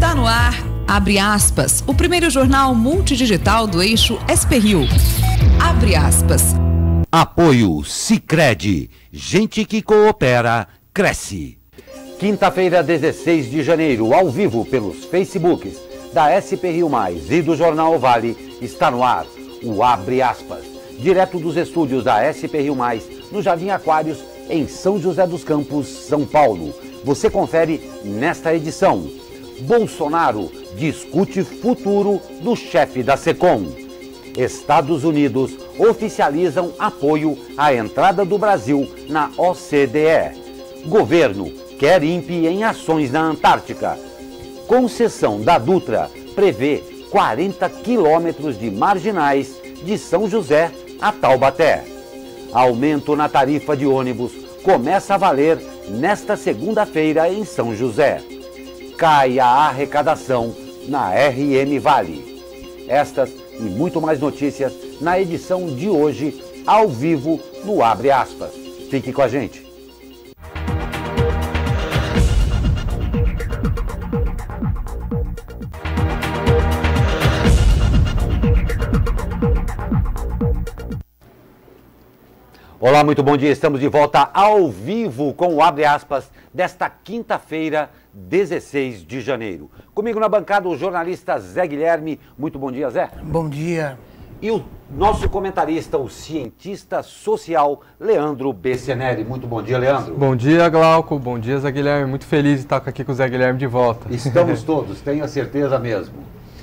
Está no ar, abre aspas, o primeiro jornal multidigital do eixo SP-Rio. Abre aspas. Apoio Sicredi. Gente que coopera, cresce. Quinta-feira, 16 de janeiro, ao vivo pelos Facebooks da SP-Rio Mais e do Jornal Vale, está no ar o Abre Aspas, direto dos estúdios da SP-Rio Mais, no Jardim Aquários, em São José dos Campos, São Paulo. Você confere nesta edição. Bolsonaro discute futuro do chefe da SECOM. Estados Unidos oficializam apoio à entrada do Brasil na OCDE. Governo quer INPE em ações na Antártica. Concessão da Dutra prevê 40 quilômetros de marginais de São José a Taubaté. Aumento na tarifa de ônibus começa a valer nesta segunda-feira em São José. Cai a arrecadação na RM Vale. Estas e muito mais notícias na edição de hoje, ao vivo, no Abre Aspas. Fique com a gente. Olá, muito bom dia. Estamos de volta ao vivo com o Abre Aspas desta quinta-feira, 16 de janeiro. Comigo na bancada o jornalista Zé Guilherme. Muito bom dia, Zé. Bom dia. E o nosso comentarista, o cientista social Leandro Bessenelli. Muito bom dia, Leandro. Bom dia, Glauco. Bom dia, Zé Guilherme. Muito feliz de estar aqui com o Zé Guilherme de volta. Estamos todos, tenho a certeza mesmo.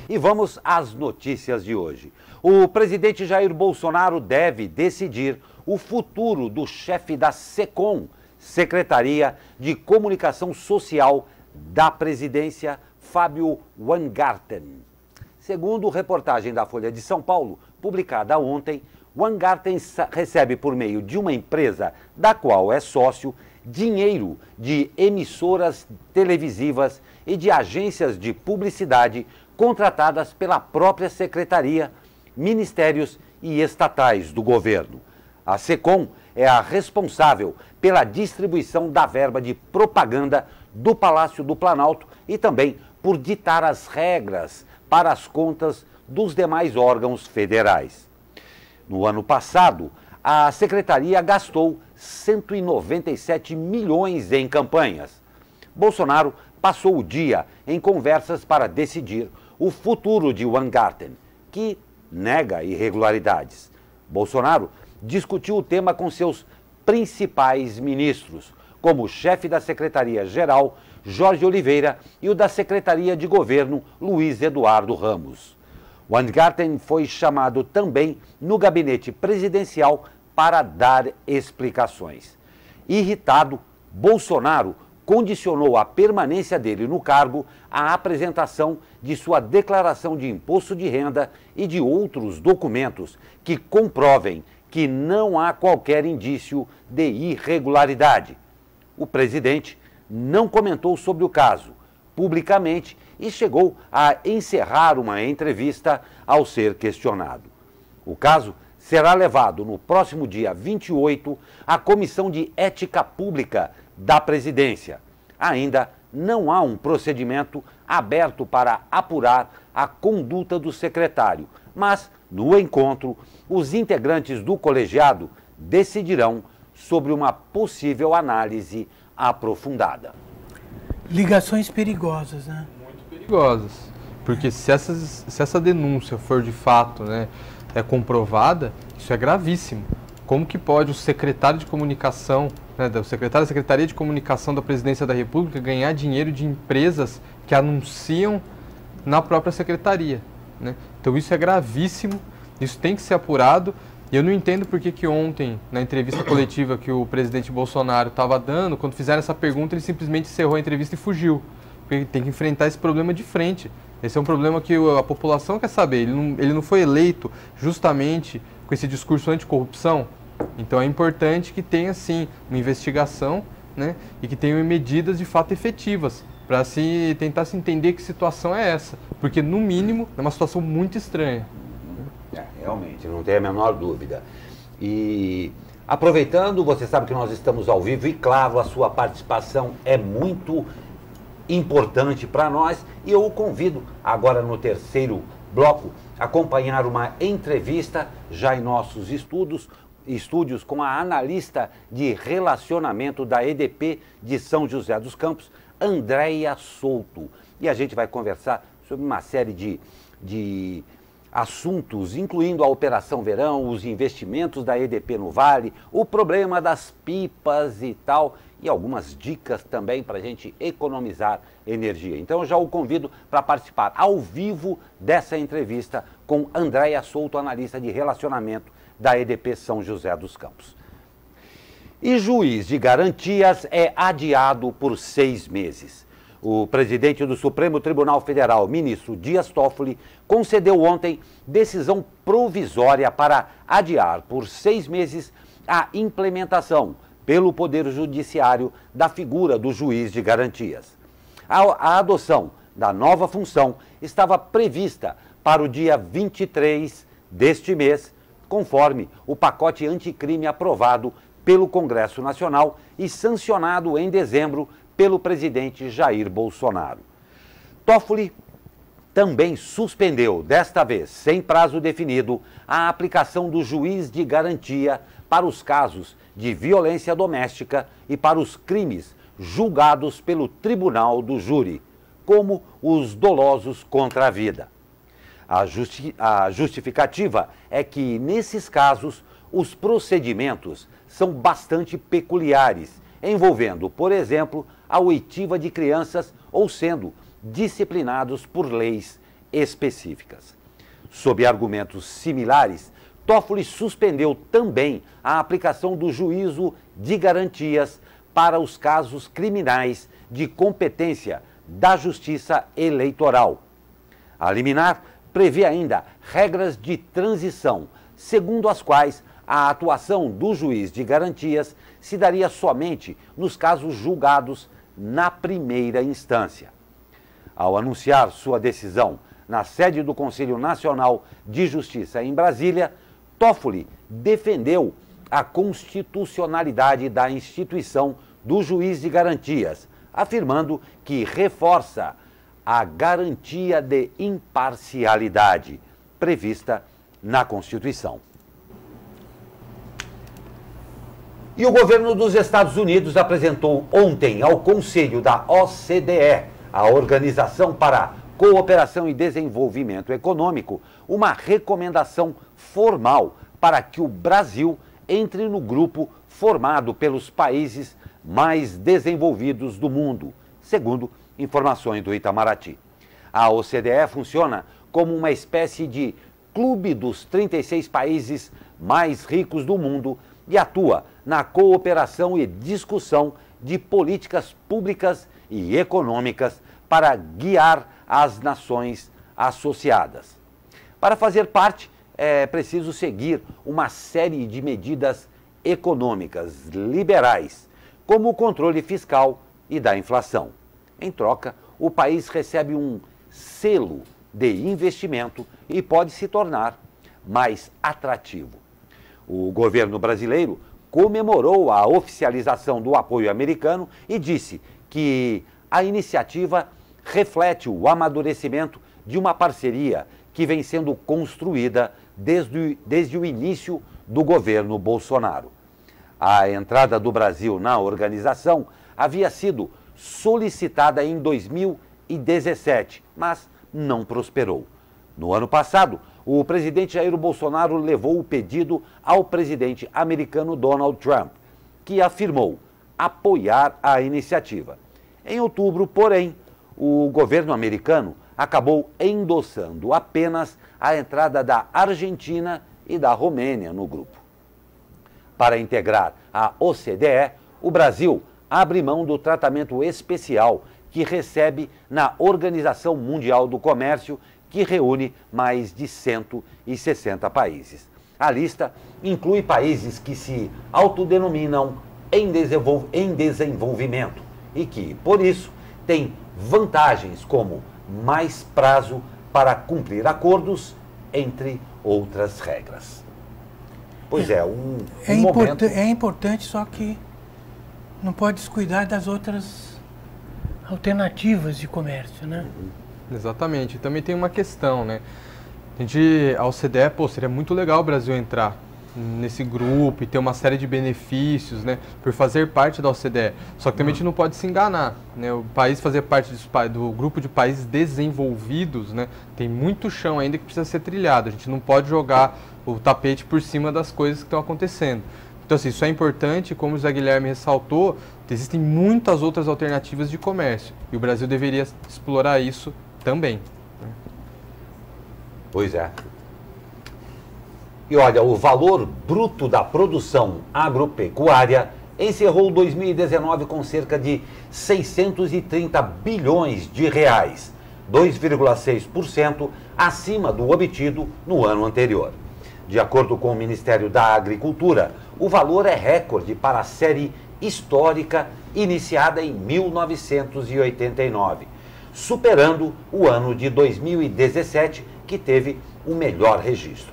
E vamos às notícias de hoje. O presidente Jair Bolsonaro deve decidir o futuro do chefe da SECOM, Secretaria de Comunicação Social da Presidência, Fábio Weingarten. Segundo reportagem da Folha de São Paulo, publicada ontem, Weingarten recebe por meio de uma empresa da qual é sócio dinheiro de emissoras televisivas e de agências de publicidade contratadas pela própria secretaria, ministérios e estatais do governo. A SECOM é a responsável pela distribuição da verba de propaganda do Palácio do Planalto e também por ditar as regras para as contas dos demais órgãos federais. No ano passado, a secretaria gastou 197 milhões em campanhas. Bolsonaro passou o dia em conversas para decidir o futuro de Weingarten, que nega irregularidades. Bolsonaro discutiu o tema com seus principais ministros, como o chefe da Secretaria-Geral, Jorge Oliveira, e o da Secretaria de Governo, Luiz Eduardo Ramos. Weingarten foi chamado também no gabinete presidencial para dar explicações. Irritado, Bolsonaro condicionou a permanência dele no cargo à apresentação de sua declaração de imposto de renda e de outros documentos que comprovem que não há qualquer indício de irregularidade. O presidente não comentou sobre o caso publicamente e chegou a encerrar uma entrevista ao ser questionado. O caso será levado no próximo dia 28 à Comissão de Ética Pública da Presidência. Ainda não há um procedimento aberto para apurar a conduta do secretário, mas, no encontro, os integrantes do colegiado decidirão sobre uma possível análise aprofundada. Ligações perigosas, né? Muito perigosas, porque se essa denúncia for de fato, né, comprovada, isso é gravíssimo. Como que pode o secretário de comunicação, né, o secretário da Secretaria de Comunicação da Presidência da República ganhar dinheiro de empresas que anunciam na própria secretaria, né? Então isso é gravíssimo, isso tem que ser apurado. E eu não entendo por que ontem, na entrevista coletiva que o presidente Bolsonaro estava dando, quando fizeram essa pergunta, ele simplesmente encerrou a entrevista e fugiu. Porque ele tem que enfrentar esse problema de frente. Esse é um problema que a população quer saber. Ele não foi eleito justamente com esse discurso anticorrupção. Então é importante que tenha, sim, uma investigação, né, e que tenham medidas de fato efetivas para tentar se entender que situação é essa. Porque, no mínimo, é uma situação muito estranha. Realmente, não tem a menor dúvida. E aproveitando, você sabe que nós estamos ao vivo e, claro, a sua participação é muito importante para nós e eu o convido agora no terceiro bloco a acompanhar uma entrevista já em nossos estúdios com a analista de relacionamento da EDP de São José dos Campos, Andréia Souto. E a gente vai conversar sobre uma série de assuntos, incluindo a Operação Verão, os investimentos da EDP no Vale, o problema das pipas e tal, e algumas dicas também para a gente economizar energia. Então eu já o convido para participar ao vivo dessa entrevista com Andréia Souto, analista de relacionamento da EDP São José dos Campos. E juiz de garantias é adiado por 6 meses. O presidente do Supremo Tribunal Federal, ministro Dias Toffoli, concedeu ontem decisão provisória para adiar por 6 meses a implementação pelo Poder Judiciário da figura do juiz de garantias. A adoção da nova função estava prevista para o dia 23 deste mês, conforme o pacote anticrime aprovado pelo Congresso Nacional e sancionado em dezembro pelo presidente Jair Bolsonaro. Toffoli também suspendeu, desta vez sem prazo definido, a aplicação do juiz de garantia para os casos de violência doméstica e para os crimes julgados pelo Tribunal do Júri, como os dolosos contra a vida. A justificativa é que, nesses casos, os procedimentos são bastante peculiares, envolvendo, por exemplo, a oitiva de crianças ou sendo disciplinados por leis específicas. Sob argumentos similares, Toffoli suspendeu também a aplicação do juízo de garantias para os casos criminais de competência da Justiça Eleitoral. A liminar prevê ainda regras de transição, segundo as quais a atuação do juiz de garantias se daria somente nos casos julgados na primeira instância. Ao anunciar sua decisão na sede do Conselho Nacional de Justiça em Brasília, Toffoli defendeu a constitucionalidade da instituição do juiz de garantias, afirmando que reforça a garantia de imparcialidade prevista na Constituição. E o governo dos Estados Unidos apresentou ontem ao Conselho da OCDE, a Organização para a Cooperação e Desenvolvimento Econômico, uma recomendação formal para que o Brasil entre no grupo formado pelos países mais desenvolvidos do mundo, segundo informações do Itamaraty. A OCDE funciona como uma espécie de clube dos 36 países mais ricos do mundo e atua na cooperação e discussão de políticas públicas e econômicas para guiar as nações associadas. Para fazer parte, é preciso seguir uma série de medidas econômicas liberais, como o controle fiscal e da inflação. Em troca, o país recebe um selo de investimento e pode se tornar mais atrativo. O governo brasileiro comemorou a oficialização do apoio americano e disse que a iniciativa reflete o amadurecimento de uma parceria que vem sendo construída desde o início do governo Bolsonaro. A entrada do Brasil na organização havia sido solicitada em 2017, mas não prosperou. No ano passado, o presidente Jair Bolsonaro levou o pedido ao presidente americano Donald Trump, que afirmou apoiar a iniciativa. Em outubro, porém, o governo americano acabou endossando apenas a entrada da Argentina e da Romênia no grupo. Para integrar a OCDE, o Brasil abre mão do tratamento especial que recebe na Organização Mundial do Comércio, que reúne mais de 160 países. A lista inclui países que se autodenominam em desenvolvimento e que, por isso, têm vantagens como mais prazo para cumprir acordos, entre outras regras. Pois é, momento... É importante, só que não pode descuidar das outras alternativas de comércio, né? Exatamente. E também tem uma questão, né? A OCDE, pô, seria muito legal o Brasil entrar nesse grupo e ter uma série de benefícios, né, por fazer parte da OCDE. Só que também a gente não pode se enganar, né? O país fazer parte do grupo de países desenvolvidos, né, tem muito chão ainda que precisa ser trilhado. A gente não pode jogar o tapete por cima das coisas que estão acontecendo. Então, assim, isso é importante, como o Zé Guilherme ressaltou, existem muitas outras alternativas de comércio e o Brasil deveria explorar isso também. Pois é. E olha, o valor bruto da produção agropecuária encerrou 2019 com cerca de 630 bilhões de reais, 2,6% acima do obtido no ano anterior. De acordo com o Ministério da Agricultura, o valor é recorde para a série histórica iniciada em 1989, superando o ano de 2017, que teve o melhor registro.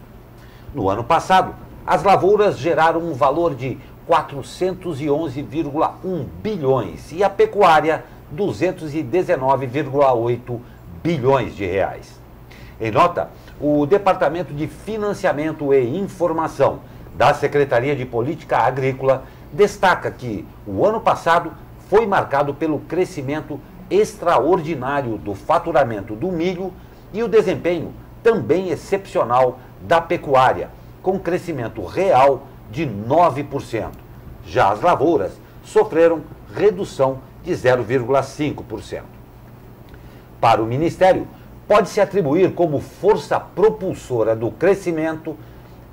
No ano passado, as lavouras geraram um valor de 411,1 bilhões e a pecuária 219,8 bilhões de reais. Em nota, o Departamento de Financiamento e Informação da Secretaria de Política Agrícola destaca que o ano passado foi marcado pelo crescimento extraordinário do faturamento do milho e o desempenho também excepcional da pecuária, com crescimento real de 9%. Já as lavouras sofreram redução de 0,5%. Para o Ministério, pode-se atribuir como força propulsora do crescimento,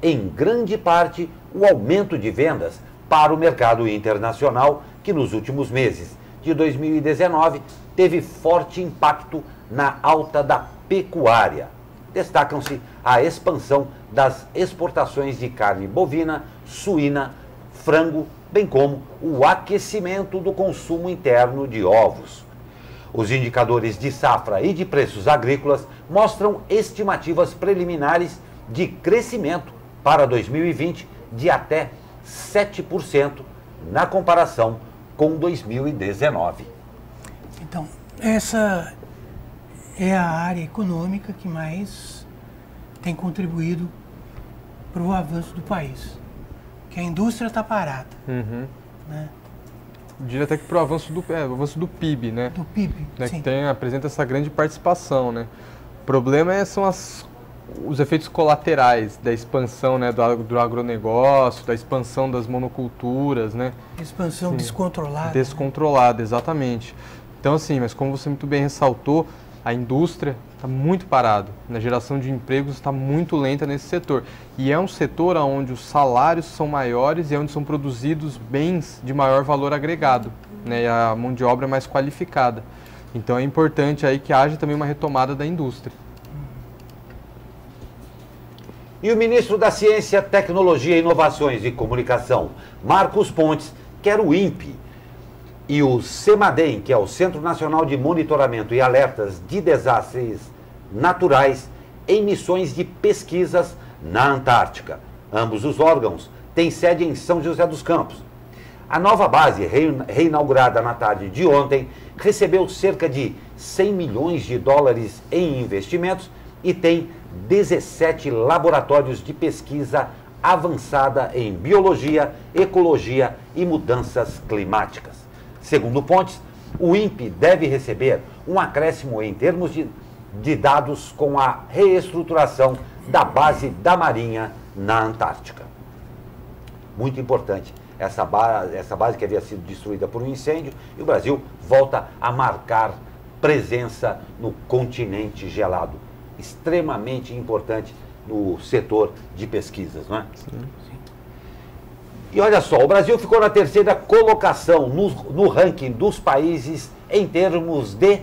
em grande parte, o aumento de vendas para o mercado internacional, que nos últimos meses de 2019 teve forte impacto na alta da pecuária. Destacam-se a expansão das exportações de carne bovina, suína, frango, bem como o aquecimento do consumo interno de ovos. Os indicadores de safra e de preços agrícolas mostram estimativas preliminares de crescimento para 2020 de até 7% na comparação com 2019. Então, essa é a área econômica que mais tem contribuído para o avanço do país, que a indústria está parada. Uhum. Né? Diria até que para o avanço do PIB, né? Do PIB, né? sim. Que apresenta essa grande participação, né? O problema são os efeitos colaterais da expansão, né, do agronegócio, da expansão das monoculturas, né? Expansão Sim. descontrolada. Descontrolada, exatamente. Então, assim, mas como você muito bem ressaltou, a indústria está muito parada, a geração de empregos está muito lenta nesse setor. E é um setor onde os salários são maiores e onde são produzidos bens de maior valor agregado, né, e a mão de obra é mais qualificada. Então é importante aí que haja também uma retomada da indústria. E o ministro da Ciência, Tecnologia, Inovações e Comunicação, Marcos Pontes, quer o INPE e o CEMADEM, que é o Centro Nacional de Monitoramento e Alertas de Desastres Naturais, em missões de pesquisas na Antártica. Ambos os órgãos têm sede em São José dos Campos. A nova base, reinaugurada na tarde de ontem, recebeu cerca de 100 milhões de dólares em investimentos e tem 17 laboratórios de pesquisa avançada em biologia, ecologia e mudanças climáticas. Segundo Pontes, o INPE deve receber um acréscimo em termos de dados com a reestruturação da base da Marinha na Antártica. Muito importante, essa base que havia sido destruída por um incêndio, e o Brasil volta a marcar presença no continente gelado. Extremamente importante no setor de pesquisas, não é? Sim. E olha só, o Brasil ficou na terceira colocação no ranking dos países em termos de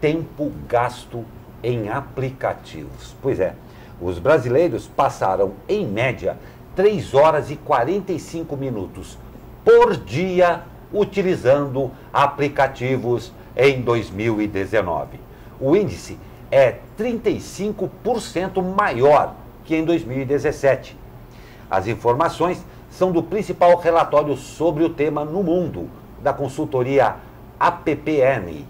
tempo gasto em aplicativos. Pois é, os brasileiros passaram, em média, 3 horas e 45 minutos por dia utilizando aplicativos em 2019. O índice é 35% maior que em 2017. As informações são do principal relatório sobre o tema no mundo, da consultoria APPN.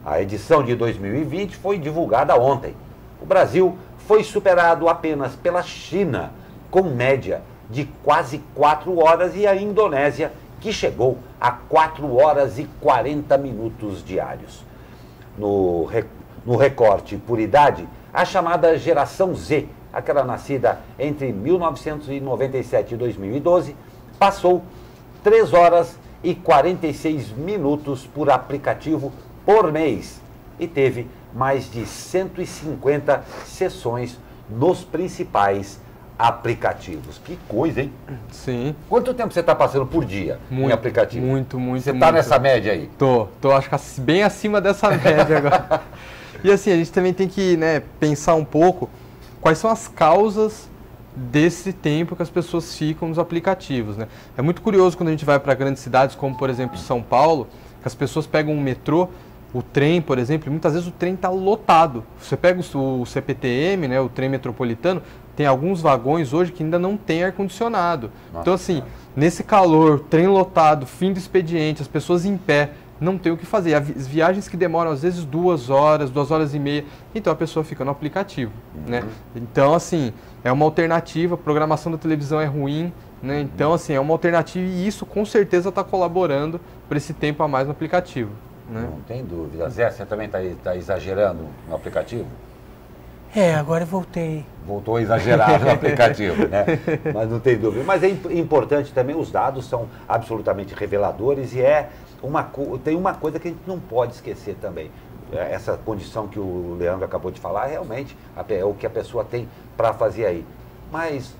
A edição de 2020 foi divulgada ontem. O Brasil foi superado apenas pela China, com média de quase 4 horas, e a Indonésia, que chegou a 4 horas e 40 minutos diários. No recorte por idade, a chamada geração Z, aquela nascida entre 1997 e 2012, passou 3 horas e 46 minutos por aplicativo por mês e teve mais de 150 sessões nos principais aplicativos. Que coisa, hein? Sim. Quanto tempo você está passando por dia em aplicativo? Muito. Você está nessa média aí? Tô acho que bem acima dessa média agora. E assim, a gente também tem que, né, pensar um pouco quais são as causas desse tempo que as pessoas ficam nos aplicativos, né? É muito curioso quando a gente vai para grandes cidades, como por exemplo São Paulo, que as pessoas pegam um metrô, o trem, por exemplo, e muitas vezes o trem está lotado. Você pega o CPTM, né, o trem metropolitano, tem alguns vagões hoje que ainda não tem ar-condicionado. Então assim, nesse calor, trem lotado, fim do expediente, as pessoas em pé, não tem o que fazer. As viagens que demoram às vezes 2 horas, 2 horas e meia, então a pessoa fica no aplicativo, né? Então assim, é uma alternativa, a programação da televisão é ruim, né? Então assim, é uma alternativa e isso com certeza está colaborando para esse tempo a mais no aplicativo, né? Não tem dúvida. Zé, você também está exagerando no aplicativo? Agora eu voltei. Voltou a exagerar no aplicativo, né? Mas não tem dúvida. Mas é importante também, os dados são absolutamente reveladores e tem uma coisa que a gente não pode esquecer também. Essa condição que o Leandro acabou de falar, realmente é o que a pessoa tem para fazer aí. Mas,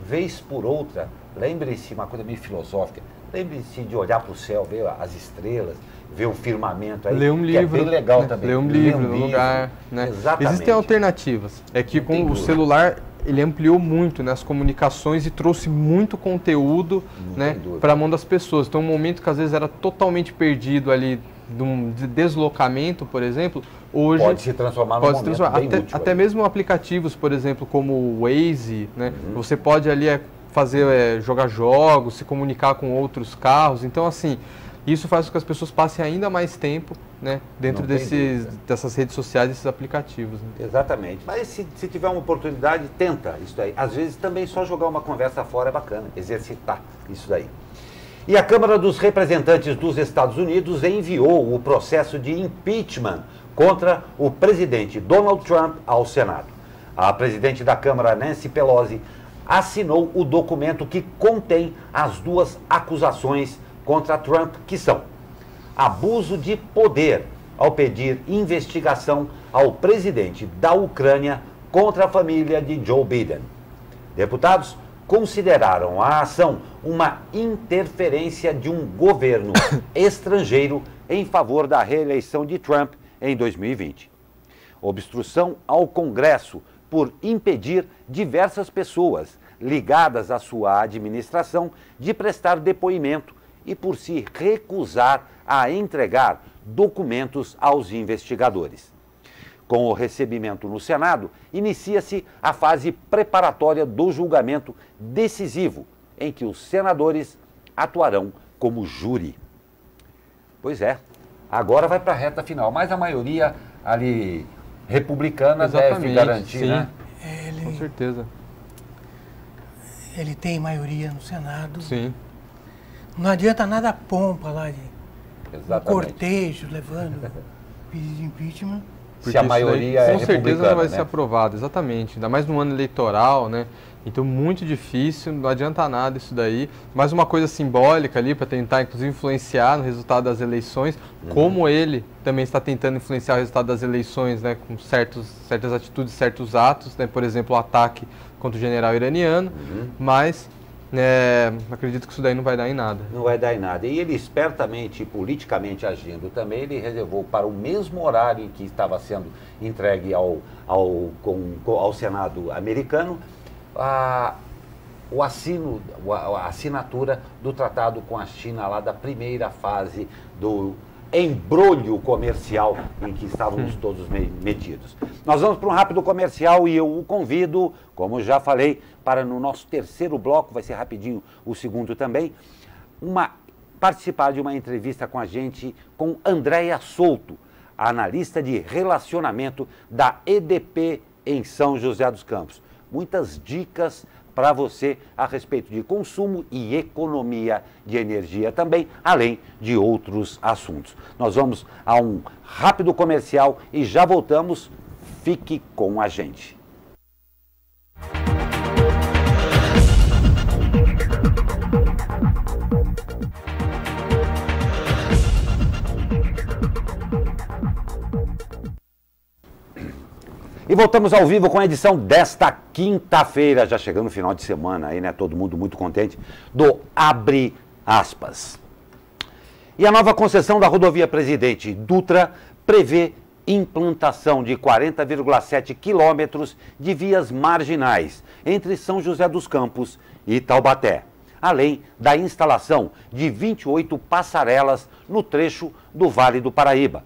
vez por outra, lembre-se, uma coisa meio filosófica, lembre-se de olhar para o céu, ver as estrelas, ver o firmamento aí, ler um livro, é bem legal, né? também. Ler um livro no lugar, né? Exatamente. Existem alternativas. É que com o celular ele ampliou muito, né, as comunicações e trouxe muito conteúdo, né, para a mão das pessoas. Então um momento que às vezes era totalmente perdido ali de deslocamento, por exemplo, hoje pode se transformar num momento bem útil. Até mesmo aplicativos, por exemplo, como o Waze, né, você pode ali jogar jogos, se comunicar com outros carros. Então assim, isso faz com que as pessoas passem ainda mais tempo, né, dentro dessas redes sociais, desses aplicativos. Né? Exatamente. Mas se tiver uma oportunidade, tenta isso daí. Às vezes também só jogar uma conversa fora é bacana, exercitar isso daí. E a Câmara dos Representantes dos Estados Unidos enviou o processo de impeachment contra o presidente Donald Trump ao Senado. A presidente da Câmara, Nancy Pelosi, assinou o documento que contém as 2 acusações contra Trump, que são abuso de poder ao pedir investigação ao presidente da Ucrânia contra a família de Joe Biden. Deputados consideraram a ação uma interferência de um governo estrangeiro em favor da reeleição de Trump em 2020. Obstrução ao Congresso por impedir diversas pessoas ligadas à sua administração de prestar depoimento e por se recusar a entregar documentos aos investigadores. Com o recebimento no Senado, inicia-se a fase preparatória do julgamento decisivo, em que os senadores atuarão como júri. Pois é, agora vai para a reta final, mas a maioria ali republicana deve garantir, sim, né? Com certeza. Ele tem maioria no Senado. Sim. Não adianta nada a pompa lá de um cortejo levando pedido de impeachment. Se a maioria é republicana, com certeza não vai né? ser aprovado, exatamente. Ainda mais no ano eleitoral, né? Então, muito difícil, não adianta nada isso daí. Mais uma coisa simbólica ali para tentar, inclusive, influenciar no resultado das eleições, como ele também está tentando influenciar o resultado das eleições, né? Com certas atitudes, certos atos, né? Por exemplo, o ataque contra o general iraniano, mas acredito que isso daí não vai dar em nada. Não vai dar em nada. E ele, espertamente e politicamente agindo também, ele reservou para o mesmo horário em que estava sendo entregue ao Senado americano a assinatura do tratado com a China lá da primeira fase do embrolho comercial em que estávamos todos metidos. Nós vamos para um rápido comercial e eu o convido, como já falei, para no nosso terceiro bloco, vai ser rapidinho o segundo também, uma participar de uma entrevista com a gente com Andréia Souto, analista de relacionamento da EDP em São José dos Campos. Muitas dicas para você a respeito de consumo e economia de energia também, além de outros assuntos. Nós vamos a um rápido comercial e já voltamos. Fique com a gente. E voltamos ao vivo com a edição desta quinta-feira, já chegando no final de semana, aí, né? Todo mundo muito contente, do Abre Aspas. E a nova concessão da rodovia Presidente Dutra prevê implantação de 40,7 quilômetros de vias marginais entre São José dos Campos e Taubaté, além da instalação de 28 passarelas no trecho do Vale do Paraíba.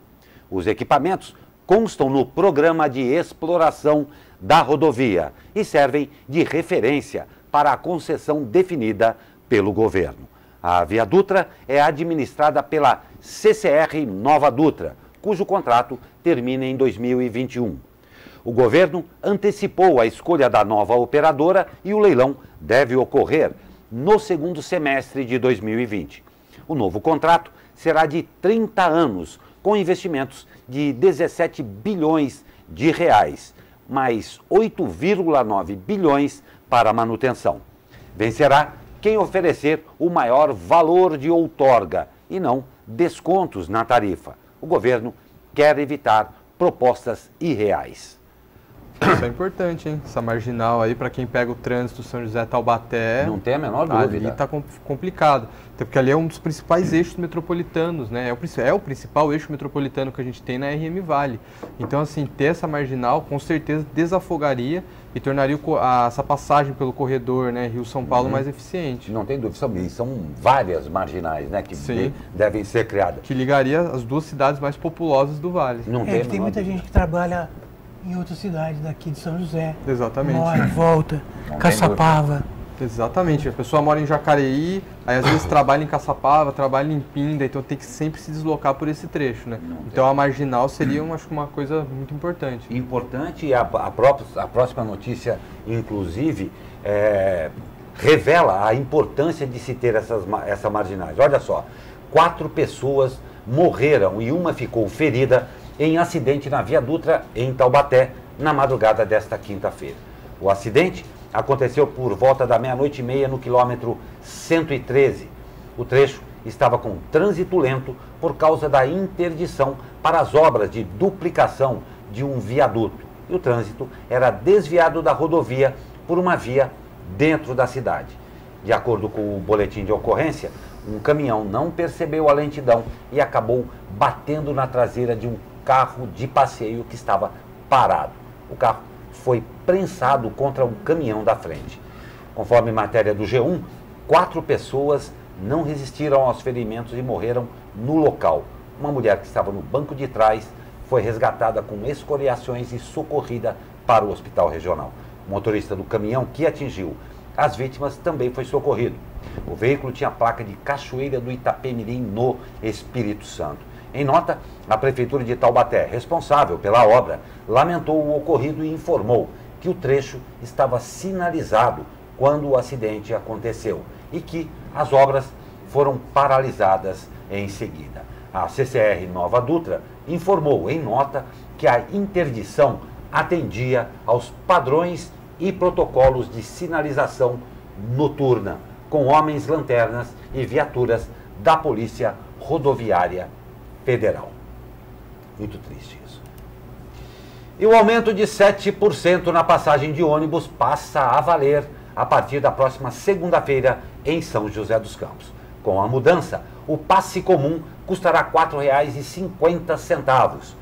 Os equipamentos constam no programa de exploração da rodovia e servem de referência para a concessão definida pelo governo. A Via Dutra é administrada pela CCR Nova Dutra, cujo contrato termina em 2021. O governo antecipou a escolha da nova operadora e o leilão deve ocorrer no segundo semestre de 2020. O novo contrato será de 30 anos, com investimentos de 17 bilhões de reais, mais 8,9 bilhões para manutenção. Vencerá quem oferecer o maior valor de outorga e não descontos na tarifa. O governo quer evitar propostas irreais. Isso é importante, hein? Essa marginal aí, para quem pega o trânsito São José-Taubaté... Não tem a menor dúvida. Ali está complicado. Até porque ali é um dos principais eixos metropolitanos, né? É o principal eixo metropolitano que a gente tem na RM Vale. Então, assim, ter essa marginal, com certeza, desafogaria e tornaria essa passagem pelo corredor, né, Rio-São Paulo mais eficiente. Não tem dúvida. São várias marginais, né, que devem ser criadas. Que ligaria as duas cidades mais populosas do Vale. Tem muita gente que trabalha em outras cidades daqui de São José. Exatamente. Mora, volta, Caçapava. Exatamente. A pessoa mora em Jacareí, aí às vezes trabalha em Caçapava, trabalha em Pinda, então tem que sempre se deslocar por esse trecho, né? Então a marginal seria, acho que uma coisa muito importante. Importante, e a próxima notícia, inclusive, revela a importância de se ter essas marginais. Olha só, 4 pessoas morreram e uma ficou ferida em acidente na Via Dutra, em Taubaté, na madrugada desta quinta-feira. O acidente aconteceu por volta da 00:30 no quilômetro 113. O trecho estava com trânsito lento por causa da interdição para as obras de duplicação de um viaduto. E o trânsito era desviado da rodovia por uma via dentro da cidade. De acordo com o boletim de ocorrência, um caminhão não percebeu a lentidão e acabou batendo na traseira de um carro de passeio que estava parado. O carro foi prensado contra um caminhão da frente. Conforme matéria do G1, 4 pessoas não resistiram aos ferimentos e morreram no local. Uma mulher que estava no banco de trás foi resgatada com escoriações e socorrida para o hospital regional. O motorista do caminhão que atingiu as vítimas também foi socorrido. O veículo tinha placa de Cachoeira do Itapemirim, no Espírito Santo. Em nota, a Prefeitura de Taubaté, responsável pela obra, lamentou o ocorrido e informou que o trecho estava sinalizado quando o acidente aconteceu e que as obras foram paralisadas em seguida. A CCR Nova Dutra informou em nota que a interdição atendia aos padrões e protocolos de sinalização noturna, com homens-lanternas e viaturas da Polícia Rodoviária Federal. Muito triste isso. E o aumento de 7% na passagem de ônibus passa a valer a partir da próxima segunda-feira em São José dos Campos. Com a mudança, o passe comum custará R$ 4,50.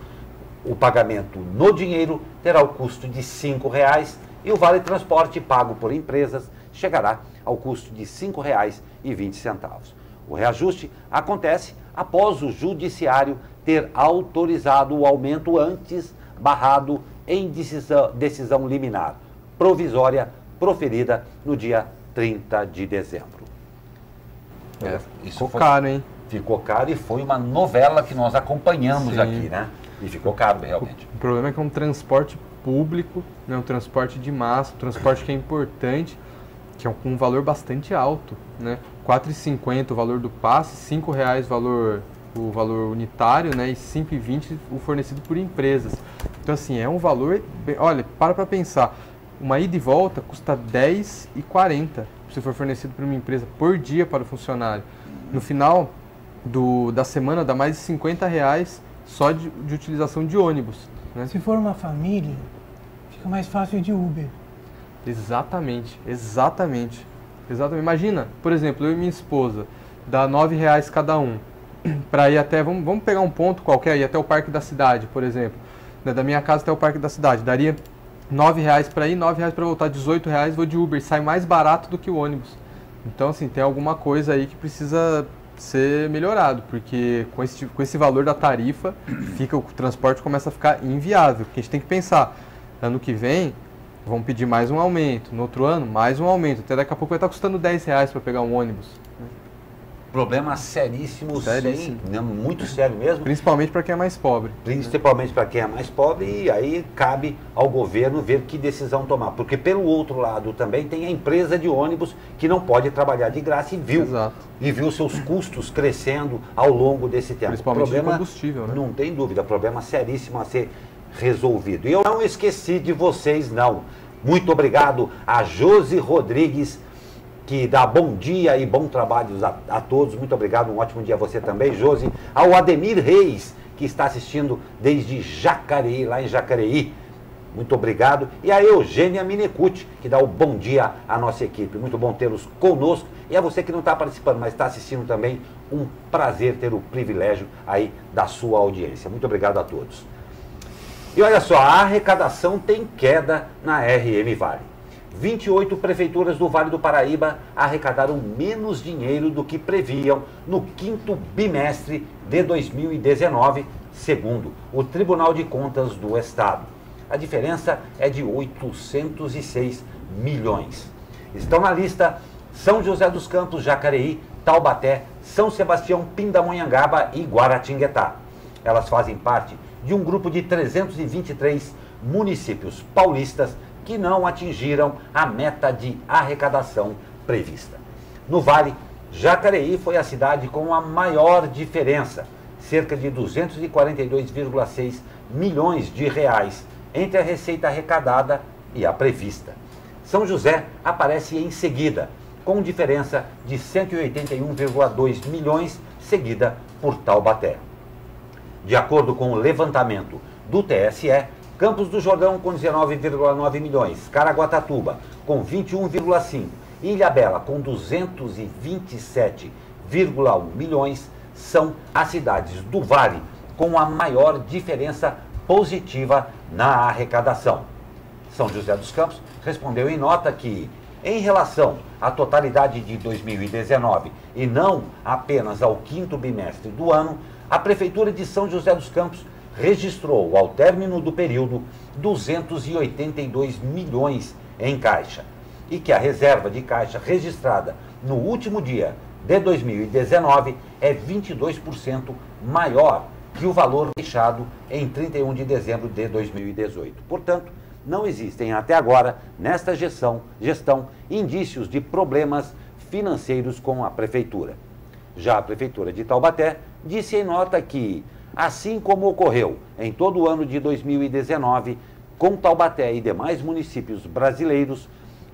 O pagamento no dinheiro terá o custo de R$ 5,00 e o vale transporte pago por empresas chegará ao custo de R$ 5,20. O reajuste acontece após o Judiciário ter autorizado o aumento antes barrado em decisão liminar provisória proferida no dia 30 de dezembro. Ficou caro, hein? Ficou caro e foi uma novela que nós acompanhamos aqui, né? E ficou caro, realmente. O problema é que é um transporte público, né? Um transporte de massa, um transporte que é importante, que é com um valor bastante alto, né? R$ 4,50 o valor do passe, R$ 5,00 o valor unitário, né? E R$ 5,20 o fornecido por empresas. Então, assim, é um valor... Olha, para pensar. Uma ida e volta custa R$ 10,40 se for fornecido por uma empresa por dia para o funcionário. No final da semana dá mais de R$ 50,00 só de utilização de ônibus, né? Se for uma família, fica mais fácil de Uber. Exatamente. Imagina, por exemplo, eu e minha esposa, dá R$ 9,00 cada um, para ir até, vamos pegar um ponto qualquer, ir até o Parque da Cidade, por exemplo, né, da minha casa até o Parque da Cidade, daria R$ 9,00 para ir, R$ 9,00 para voltar, R$ 18,00 vou de Uber, sai mais barato do que o ônibus. Então, assim, tem alguma coisa aí que precisa ser melhorado, porque com esse valor da tarifa, o transporte começa a ficar inviável, porque a gente tem que pensar, ano que vem, vão pedir mais um aumento, no outro ano, mais um aumento, até daqui a pouco vai estar custando R$ 10,00 para pegar um ônibus. Problema seríssimo, muito sério mesmo. Principalmente para quem é mais pobre. Principalmente para quem é mais pobre, e aí cabe ao governo ver que decisão tomar. Porque pelo outro lado também tem a empresa de ônibus que não pode trabalhar de graça e viu seus custos crescendo ao longo desse tempo. Principalmente de combustível, né? Não tem dúvida, problema seríssimo a ser resolvido. E eu não esqueci de vocês, não. Muito obrigado a Josi Rodrigues, que dá bom dia e bom trabalho a todos. Muito obrigado, um ótimo dia a você também, Josi. Ao Ademir Reis, que está assistindo desde Jacareí, lá em Jacareí. Muito obrigado. E a Eugênia Minecucci, que dá o bom dia à nossa equipe. Muito bom tê-los conosco. E a você que não está participando, mas está assistindo também, um prazer ter o privilégio aí da sua audiência. Muito obrigado a todos. E olha só, a arrecadação tem queda na RM Vale. 28 prefeituras do Vale do Paraíba arrecadaram menos dinheiro do que previam no quinto bimestre de 2019, segundo o Tribunal de Contas do Estado. A diferença é de 806 milhões. Estão na lista São José dos Campos, Jacareí, Taubaté, São Sebastião, Pindamonhangaba e Guaratinguetá. Elas fazem parte de um grupo de 323 municípios paulistas que não atingiram a meta de arrecadação prevista. No Vale, Jacareí foi a cidade com a maior diferença, cerca de 242,6 milhões de reais entre a receita arrecadada e a prevista. São José aparece em seguida, com diferença de 181,2 milhões, seguida por Taubaté. De acordo com o levantamento do TSE, Campos do Jordão com 19,9 milhões, Caraguatatuba com 21,5 e Ilhabela com 227,1 milhões são as cidades do Vale com a maior diferença positiva na arrecadação. São José dos Campos respondeu em nota que, em relação à totalidade de 2019 e não apenas ao quinto bimestre do ano, a Prefeitura de São José dos Campos registrou, ao término do período, 282 milhões em caixa e que a reserva de caixa registrada no último dia de 2019 é 22% maior que o valor deixado em 31 de dezembro de 2018. Portanto, não existem até agora, nesta gestão, indícios de problemas financeiros com a Prefeitura. Já a Prefeitura de Taubaté disse em nota que, assim como ocorreu em todo o ano de 2019, com Taubaté e demais municípios brasileiros,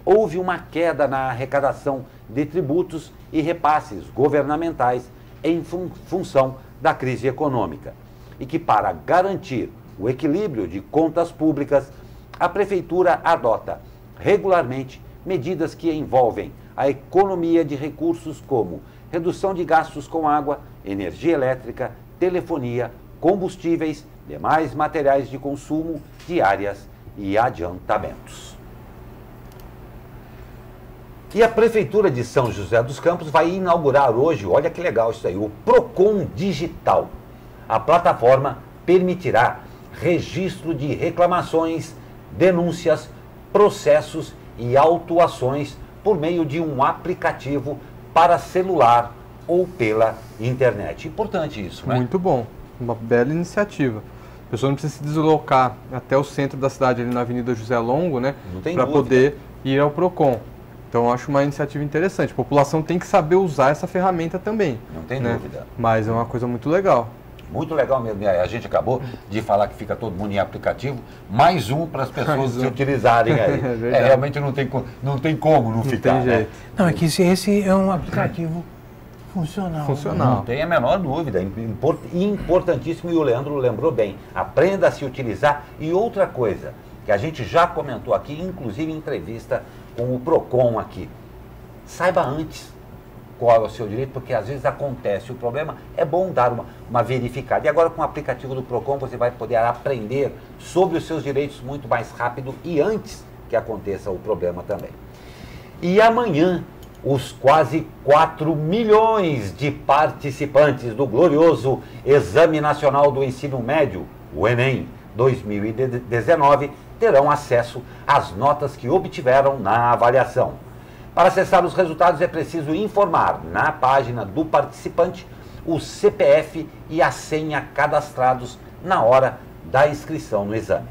houve uma queda na arrecadação de tributos e repasses governamentais em função da crise econômica. E que, para garantir o equilíbrio de contas públicas, a Prefeitura adota regularmente medidas que envolvem a economia de recursos como redução de gastos com água, energia elétrica, telefonia, combustíveis, demais materiais de consumo, diárias e adiantamentos. E a Prefeitura de São José dos Campos vai inaugurar hoje, olha que legal isso aí, o Procon Digital. A plataforma permitirá registro de reclamações, denúncias, processos e autuações por meio de um aplicativo para celular ou pela internet. Importante isso, né? Muito bom, uma bela iniciativa. A pessoa não precisa se deslocar até o centro da cidade, ali na Avenida José Longo, né, para poder ir ao PROCON. Então, eu acho uma iniciativa interessante. A população tem que saber usar essa ferramenta também. Não tem dúvida. Mas é uma coisa muito legal. Muito legal mesmo. A gente acabou de falar que fica todo mundo em aplicativo. Mais um para as pessoas se utilizarem aí. Realmente não tem como não ficar. Tem jeito. Não, é que esse é um aplicativo funcional. Não tem a menor dúvida. Importantíssimo, e o Leandro lembrou bem. Aprenda a se utilizar. E outra coisa, que a gente já comentou aqui, inclusive em entrevista com o PROCON aqui. Saiba antes qual é o seu direito, porque às vezes acontece o problema, é bom dar uma verificada. E agora com o aplicativo do PROCON você vai poder aprender sobre os seus direitos muito mais rápido e antes que aconteça o problema também. E amanhã, os quase 4 milhões de participantes do glorioso Exame Nacional do Ensino Médio, o Enem 2019, terão acesso às notas que obtiveram na avaliação. Para acessar os resultados é preciso informar na página do participante o CPF e a senha cadastrados na hora da inscrição no exame.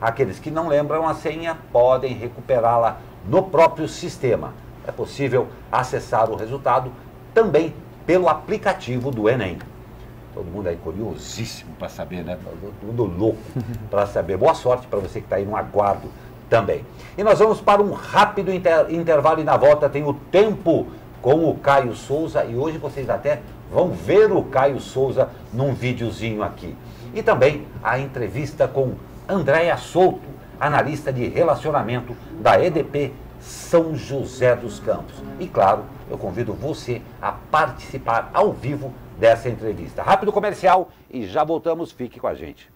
Aqueles que não lembram a senha podem recuperá-la no próprio sistema. É possível acessar o resultado também pelo aplicativo do Enem. Todo mundo aí curiosíssimo para saber, né? Todo mundo louco para saber. Boa sorte para você que está aí no aguardo também. E nós vamos para um rápido intervalo e na volta tem o Tempo com o Caio Souza. E hoje vocês até vão ver o Caio Souza num videozinho aqui. E também a entrevista com Andréia Souto, analista de relacionamento da EDP São José dos Campos. E claro, eu convido você a participar ao vivo dessa entrevista. Rápido comercial e já voltamos, fique com a gente.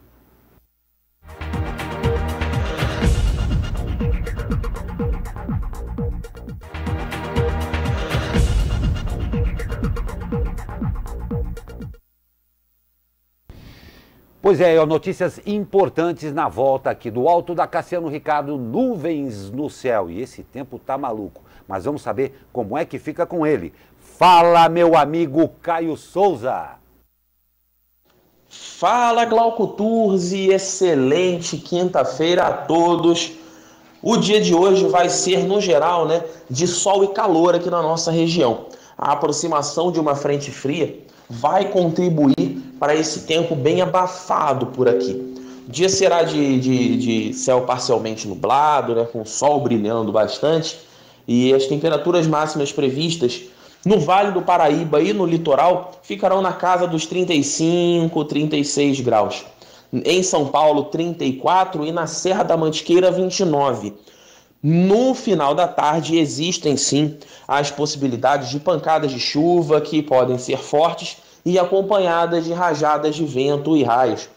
Pois é, notícias importantes na volta aqui do alto da Cassiano Ricardo, nuvens no céu. E esse tempo tá maluco, mas vamos saber como é que fica com ele. Fala, meu amigo Caio Souza. Fala, Glauco Turzi, excelente quinta-feira a todos. O dia de hoje vai ser, no geral, né, de sol e calor aqui na nossa região. A aproximação de uma frente fria vai contribuir para esse tempo bem abafado por aqui. O dia será de céu parcialmente nublado, né, com o sol brilhando bastante, e as temperaturas máximas previstas no Vale do Paraíba e no litoral ficarão na casa dos 35, 36 graus. Em São Paulo, 34 e na Serra da Mantiqueira, 29. No final da tarde existem sim as possibilidades de pancadas de chuva que podem ser fortes e acompanhadas de rajadas de vento e raios.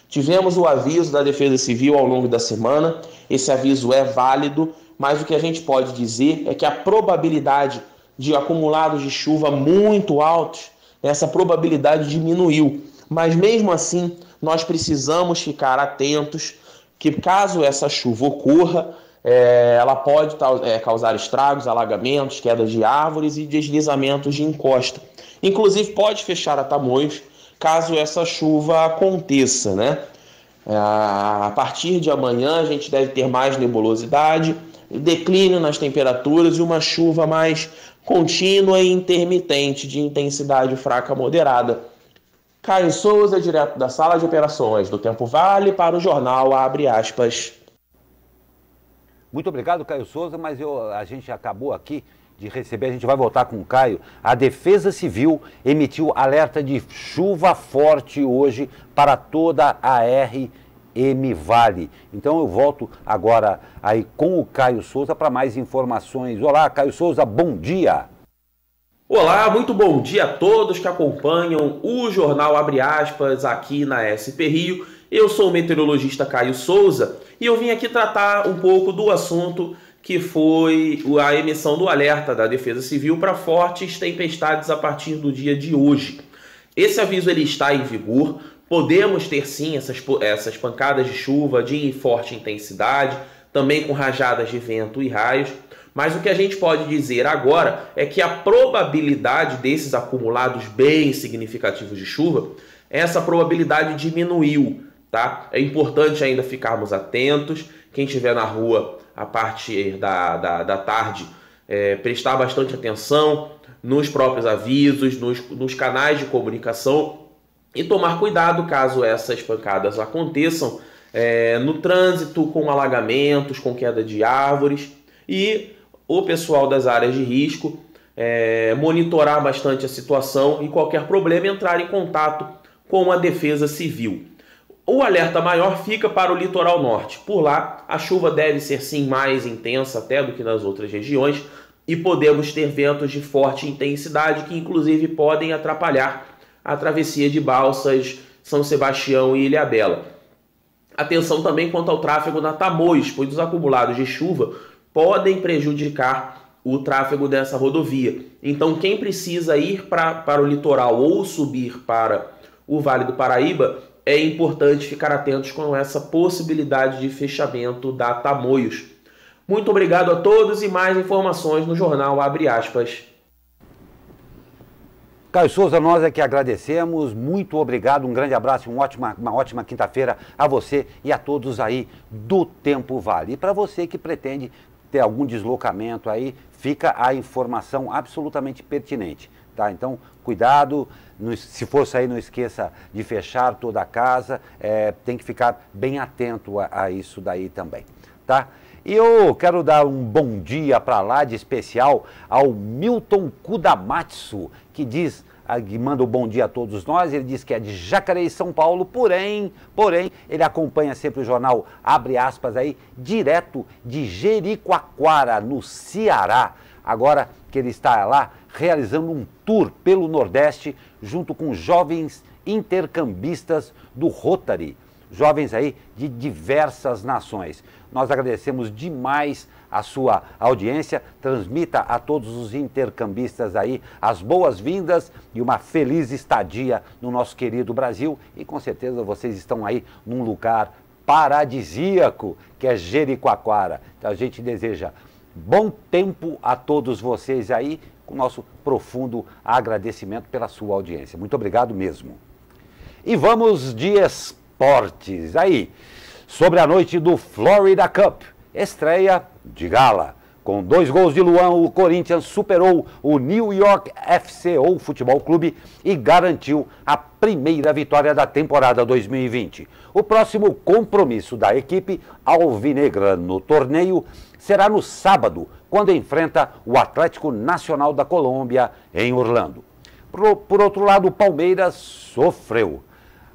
Tivemos o aviso da Defesa Civil ao longo da semana, esse aviso é válido, mas o que a gente pode dizer é que a probabilidade de acumulados de chuva muito altos, essa probabilidade diminuiu. Mas mesmo assim, nós precisamos ficar atentos que caso essa chuva ocorra, ela pode causar estragos, alagamentos, quedas de árvores e deslizamentos de encosta. Inclusive pode fechar a Tamoios caso essa chuva aconteça, né? A partir de amanhã a gente deve ter mais nebulosidade, declínio nas temperaturas e uma chuva mais contínua e intermitente de intensidade fraca moderada. Caio Souza, direto da sala de operações do Tempo Vale para o jornal Abre Aspas. Muito obrigado, Caio Souza, mas a gente acabou aqui de receber, a gente vai voltar com o Caio. A Defesa Civil emitiu alerta de chuva forte hoje para toda a RM Vale. Então eu volto agora aí com o Caio Souza para mais informações. Olá, Caio Souza, bom dia. Olá, muito bom dia a todos que acompanham o jornal Abre Aspas aqui na SP Rio. Eu sou o meteorologista Caio Souza e eu vim aqui tratar um pouco do assunto que foi a emissão do alerta da Defesa Civil para fortes tempestades a partir do dia de hoje. Esse aviso ele está em vigor, podemos ter sim essas pancadas de chuva de forte intensidade, também com rajadas de vento e raios, Mas o que a gente pode dizer agora é que a probabilidade desses acumulados bem significativos de chuva, essa probabilidade diminuiu, tá? É importante ainda ficarmos atentos. Quem estiver na rua a partir da tarde, prestar bastante atenção nos próprios avisos, nos canais de comunicação e tomar cuidado caso essas pancadas aconteçam no trânsito, com alagamentos, com queda de árvores. E o pessoal das áreas de risco monitorar bastante a situação e qualquer problema entrar em contato com a Defesa Civil. O alerta maior fica para o litoral norte. Por lá, a chuva deve ser sim mais intensa até do que nas outras regiões e podemos ter ventos de forte intensidade que inclusive podem atrapalhar a travessia de Balsas, São Sebastião e Ilhabela. Atenção também quanto ao tráfego na Tamoios, pois os acumulados de chuva podem prejudicar o tráfego dessa rodovia. Então quem precisa ir para o litoral ou subir para o Vale do Paraíba, é importante ficar atentos com essa possibilidade de fechamento da Tamoios. Muito obrigado a todos e mais informações no jornal Abre Aspas. Caio Souza, nós é que agradecemos, muito obrigado, um grande abraço, uma ótima quinta-feira a você e a todos aí do Tempo Vale. E para você que pretende ter algum deslocamento aí, fica a informação absolutamente pertinente, tá? Então, cuidado, se for sair não esqueça de fechar toda a casa, tem que ficar bem atento a isso daí também, tá? E eu quero dar um bom dia para lá de especial ao Milton Kudamatsu, que manda um bom dia a todos nós. Ele diz que é de Jacareí, São Paulo, porém, ele acompanha sempre o jornal Abre Aspas aí, direto de Jericoacoara, no Ceará. Agora que ele está lá realizando um tour pelo Nordeste junto com jovens intercambistas do Rotary, jovens aí de diversas nações. Nós agradecemos demais a sua audiência, transmita a todos os intercambistas aí as boas-vindas e uma feliz estadia no nosso querido Brasil e com certeza vocês estão aí num lugar paradisíaco que é Jericoacoara. Então a gente deseja bom tempo a todos vocês aí, com nosso profundo agradecimento pela sua audiência. Muito obrigado mesmo. E vamos de esportes aí. Sobre a noite do Florida Cup, estreia de gala. Com 2 gols de Luan, o Corinthians superou o New York FC, ou Futebol Clube, e garantiu a primeira vitória da temporada 2020. O próximo compromisso da equipe alvinegra no torneio será no sábado, quando enfrenta o Atlético Nacional da Colômbia, em Orlando. Por outro lado, o Palmeiras sofreu.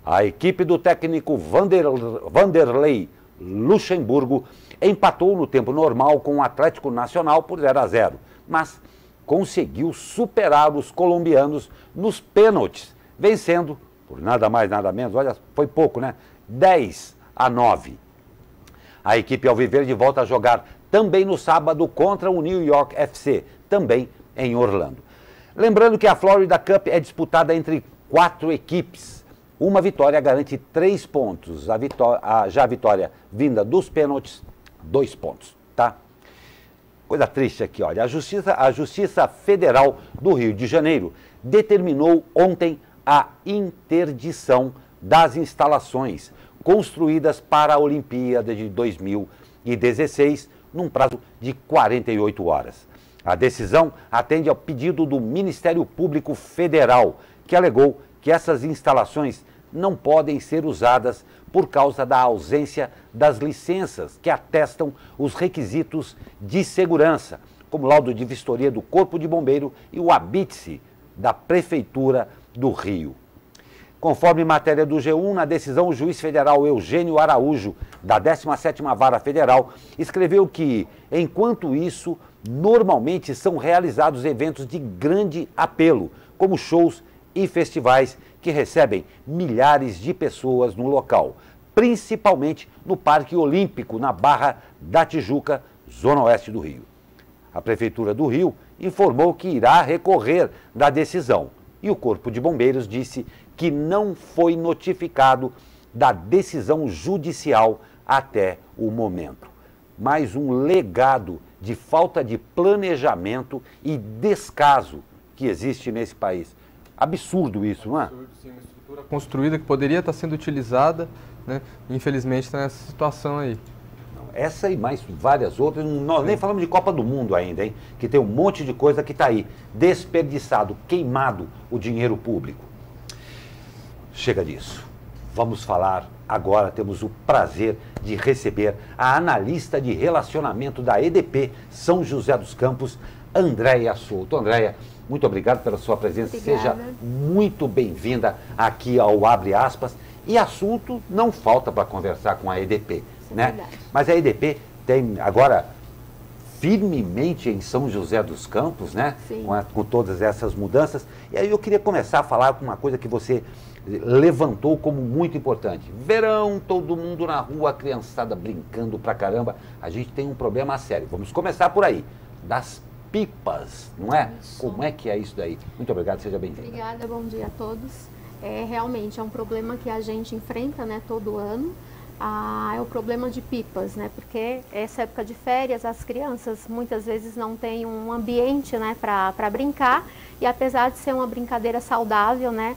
A equipe do técnico Vanderlei Luxemburgo empatou no tempo normal com o Atlético Nacional por 0-0, mas conseguiu superar os colombianos nos pênaltis, vencendo, por nada mais nada menos, olha, foi pouco, né? 10-9. A equipe alviverde volta a jogar também no sábado contra o New York FC, também em Orlando. Lembrando que a Florida Cup é disputada entre 4 equipes. Uma vitória garante 3 pontos, já a vitória vinda dos pênaltis, 2 pontos, tá? Coisa triste aqui, olha, a Justiça Federal do Rio de Janeiro determinou ontem a interdição das instalações construídas para a Olimpíada de 2016, num prazo de 48 horas. A decisão atende ao pedido do Ministério Público Federal, que alegou que essas instalações não podem ser usadas por causa da ausência das licenças que atestam os requisitos de segurança, como laudo de vistoria do Corpo de Bombeiro e o habite da Prefeitura do Rio. Conforme matéria do G1, na decisão, o juiz federal Eugênio Araújo, da 17ª Vara Federal, escreveu que, enquanto isso, normalmente são realizados eventos de grande apelo, como shows e festivais que recebem milhares de pessoas no local, principalmente no Parque Olímpico, na Barra da Tijuca, zona oeste do Rio. A Prefeitura do Rio informou que irá recorrer da decisão e o Corpo de Bombeiros disse que não foi notificado da decisão judicial até o momento. Mais um legado de falta de planejamento e descaso que existe nesse país. Absurdo isso, não é? Absurdo, sim, uma estrutura construída que poderia estar sendo utilizada, né? Infelizmente está nessa situação aí. Essa e mais várias outras, nós nem falamos de Copa do Mundo ainda, hein? Que tem um monte de coisa que está aí, desperdiçado, queimado o dinheiro público. Chega disso. Vamos falar agora, temos o prazer de receber a analista de relacionamento da EDP São José dos Campos, Andréia Souto. Andréia, muito obrigado pela sua presença. Obrigada. Seja muito bem-vinda aqui ao Abre Aspas. E assunto não falta para conversar com a EDP, né? Verdade. Mas a EDP tem agora firmemente em São José dos Campos, né? Sim. Com todas essas mudanças. E aí eu queria começar a falar com uma coisa que você levantou como muito importante. Verão, todo mundo na rua, a criançada brincando pra caramba. A gente tem um problema sério. Vamos começar por aí, das pipas, não é? Isso. Como é que é isso daí? Muito obrigado, seja bem-vindo. Obrigada, bom dia a todos. Realmente é um problema que a gente enfrenta, né, todo ano. É o problema de pipas, né? Porque essa época de férias as crianças muitas vezes não têm um ambiente, né, para brincar, e apesar de ser uma brincadeira saudável, né,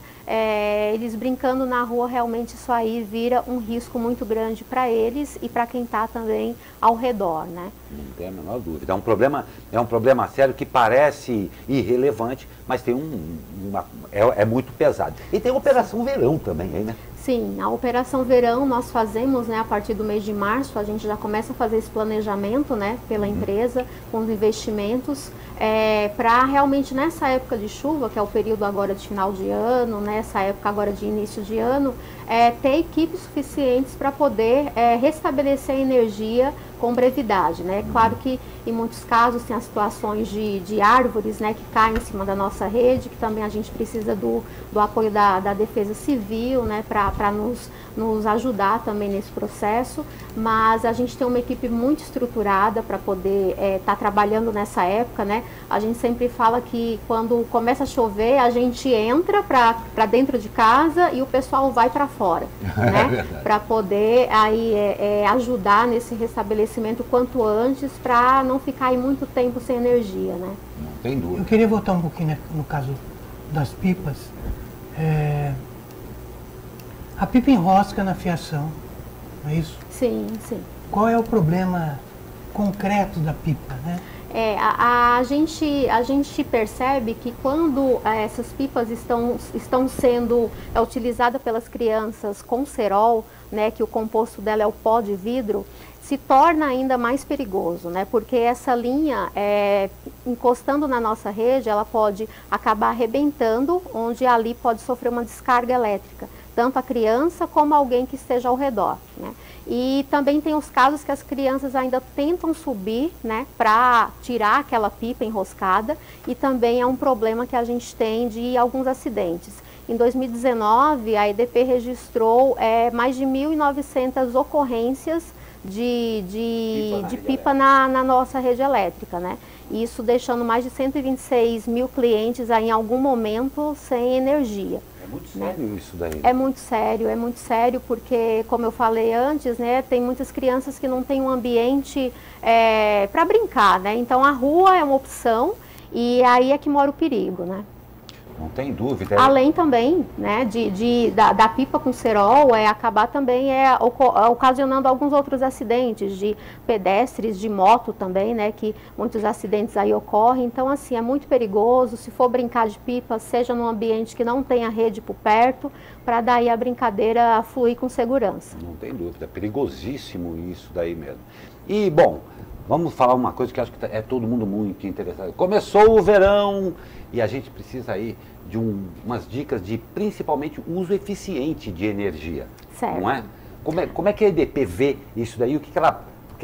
eles brincando na rua, realmente isso aí vira um risco muito grande para eles e para quem está também ao redor, né? Não tem a menor dúvida. É um problema sério que parece irrelevante, mas tem é muito pesado. E tem a Operação Verão também, aí, né? Sim, a Operação Verão nós fazemos, né, a partir do mês de março, a gente já começa a fazer esse planejamento, né, pela empresa, com os investimentos, para realmente nessa época de chuva, que é o período agora de final de ano, nessa época agora de início de ano, ter equipes suficientes para poder restabelecer a energia com brevidade, né? Claro que em muitos casos tem as situações de árvores, né, que caem em cima da nossa rede, que também a gente precisa do apoio da Defesa Civil, né, para nos ajudar também nesse processo, mas a gente tem uma equipe muito estruturada para poder estar trabalhando nessa época, né? A gente sempre fala que quando começa a chover, a gente entra para dentro de casa e o pessoal vai para fora, né? Para poder aí ajudar nesse restabelecimento quanto antes, para não ficar aí muito tempo sem energia, né? Não tem dúvida. Eu queria voltar um pouquinho, né, no caso das pipas. A pipa enrosca na fiação, não é isso? Sim, sim. Qual é o problema concreto da pipa, né? A gente percebe que quando essas pipas estão sendo utilizadas pelas crianças com cerol, né, que o composto dela é o pó de vidro, se torna ainda mais perigoso, né? Porque essa linha, encostando na nossa rede, ela pode acabar arrebentando, onde ali pode sofrer uma descarga elétrica, tanto a criança como alguém que esteja ao redor, né? E também tem os casos que as crianças ainda tentam subir, né, para tirar aquela pipa enroscada, e também é um problema que a gente tem de alguns acidentes. Em 2019, a EDP registrou mais de 1.900 ocorrências de pipa na nossa rede elétrica, né? Isso deixando mais de 126 mil clientes aí, em algum momento sem energia. É muito sério isso daí. É muito sério porque, como eu falei antes, né, tem muitas crianças que não têm um ambiente para brincar, né? Então a rua é uma opção e aí é que mora o perigo, né? Não tem dúvida. Além também, né, da pipa com cerol, acabar também ocasionando alguns outros acidentes de pedestres, de moto também, né, que muitos acidentes aí ocorrem. Então, assim, é muito perigoso. Se for brincar de pipa, seja num ambiente que não tenha rede por perto, para daí a brincadeira fluir com segurança. Não tem dúvida, perigosíssimo isso daí mesmo. E, bom, vamos falar uma coisa que acho que é todo mundo muito interessado. Começou o verão e a gente precisa aí de umas dicas de, principalmente, uso eficiente de energia. Certo. Não é? Como é que a EDP vê isso daí? O que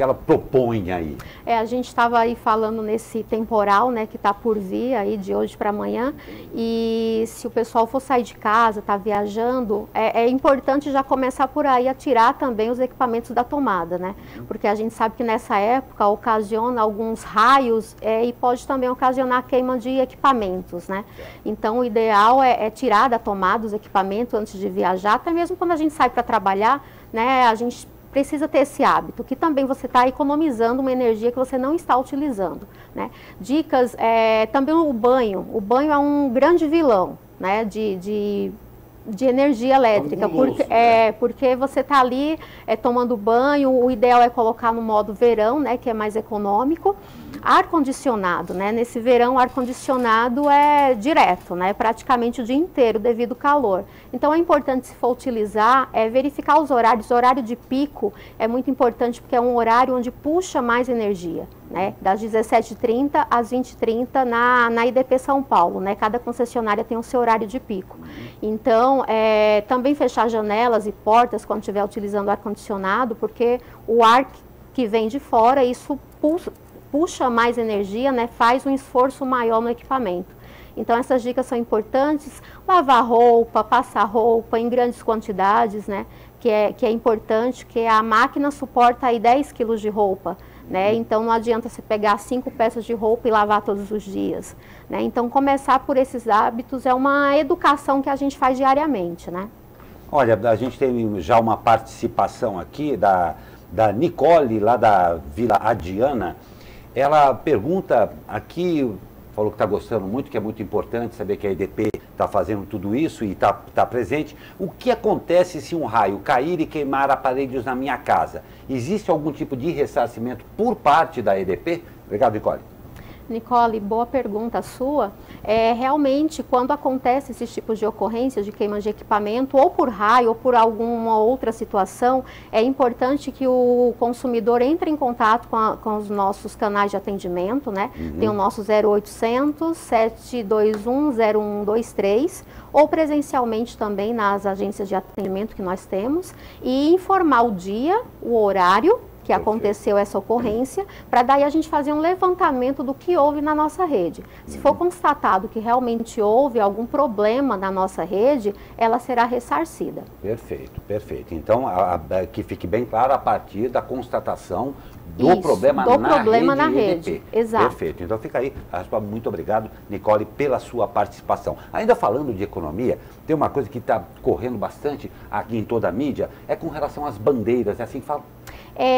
ela propõe aí? A gente estava aí falando nesse temporal, né, que está por vir aí de hoje para amanhã, e se o pessoal for sair de casa, está viajando, é importante já começar por aí a tirar também os equipamentos da tomada, né? Porque a gente sabe que nessa época ocasiona alguns raios e pode também ocasionar queima de equipamentos, né? Então o ideal é tirar da tomada os equipamentos antes de viajar, até mesmo quando a gente sai para trabalhar, né? A gente precisa ter esse hábito, que também você está economizando uma energia que você não está utilizando, né? Dicas, também o banho é um grande vilão, né, de energia elétrica, porque você está ali tomando banho, o ideal é colocar no modo verão, né, que é mais econômico. Ar-condicionado, né, nesse verão ar-condicionado é direto, né, praticamente o dia inteiro devido ao calor. Então é importante, se for utilizar, verificar os horários. O horário de pico é muito importante porque é um horário onde puxa mais energia, né, das 17h30 às 20h30 na IDP São Paulo, né, cada concessionária tem o seu horário de pico. Então, também fechar janelas e portas quando estiver utilizando ar-condicionado, porque o ar que vem de fora, isso puxa mais energia, né, faz um esforço maior no equipamento. Então, essas dicas são importantes. Lavar roupa, passar roupa em grandes quantidades, né, que é importante, que a máquina suporta aí 10 quilos de roupa, né, então não adianta você pegar 5 peças de roupa e lavar todos os dias, né. Então, começar por esses hábitos é uma educação que a gente faz diariamente, né. Olha, a gente tem já uma participação aqui da Nicole, lá da Vila Adiana. Ela pergunta aqui, falou que está gostando muito, que é muito importante saber que a EDP está fazendo tudo isso e está presente. O que acontece se um raio cair e queimar aparelhos na minha casa? Existe algum tipo de ressarcimento por parte da EDP? Obrigado, Nicole. Nicole, boa pergunta sua. Realmente, quando acontece esses tipos de ocorrência de queima de equipamento, ou por raio, ou por alguma outra situação, é importante que o consumidor entre em contato com os nossos canais de atendimento, né? Tem o nosso 0800 721 0123, ou presencialmente também nas agências de atendimento que nós temos, e informar o dia, o horário que aconteceu essa ocorrência, para daí a gente fazer um levantamento do que houve na nossa rede. Se for constatado que realmente houve algum problema na nossa rede, ela será ressarcida. Perfeito, perfeito. Então, que fique bem claro, a partir da constatação do problema na rede EDP. Exato. Perfeito. Então fica aí. Muito obrigado, Nicole, pela sua participação. Ainda falando de economia, tem uma coisa que está correndo bastante aqui em toda a mídia, é com relação às bandeiras, é assim que fala?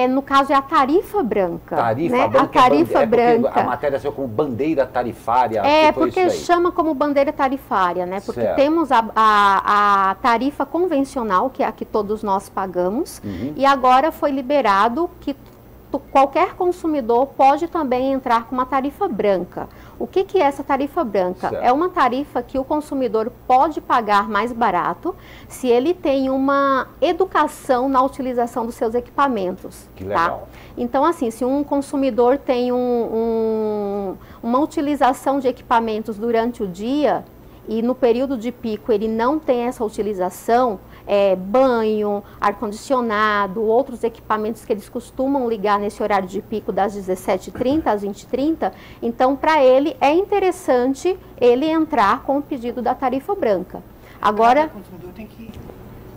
No caso é a tarifa branca. Tarifa né? branca. A tarifa branca. A matéria saiu como bandeira tarifária. Porque chama como bandeira tarifária, né? Porque temos a tarifa convencional, que é a que todos nós pagamos, e agora foi liberado que qualquer consumidor pode também entrar com uma tarifa branca. O que é essa tarifa branca? É uma tarifa que o consumidor pode pagar mais barato se ele tem uma educação na utilização dos seus equipamentos. Que legal. Tá? Então, assim, se um consumidor tem uma utilização de equipamentos durante o dia e no período de pico ele não tem essa utilização, banho, ar-condicionado, outros equipamentos que eles costumam ligar nesse horário de pico das 17h30 às 20h30, então para ele é interessante ele entrar com o pedido da tarifa branca. Agora, o consumidor tem que